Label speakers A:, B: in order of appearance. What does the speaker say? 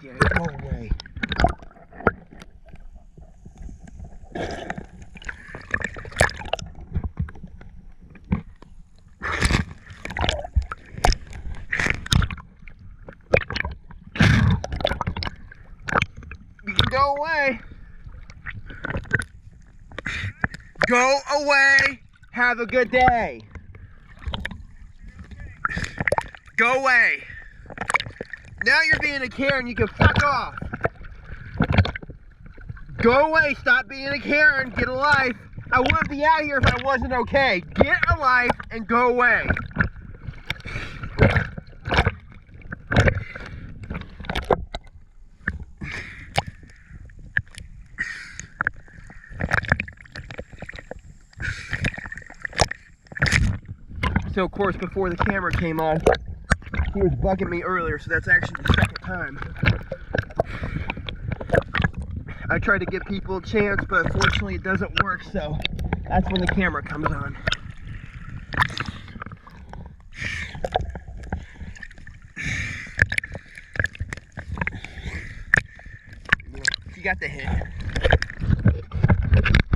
A: Okay, go away. Go away. Go away. Have a good day. Go away. Now you're being a Karen, you can fuck off. Go away, stop being a Karen, get a life. I wouldn't be out here if I wasn't okay. Get a life and go away. So of course, before the camera came on, he was bugging me earlier, so that's actually the second time. I try to give people a chance, but unfortunately it doesn't work, so that's when the camera comes on. You got the hint.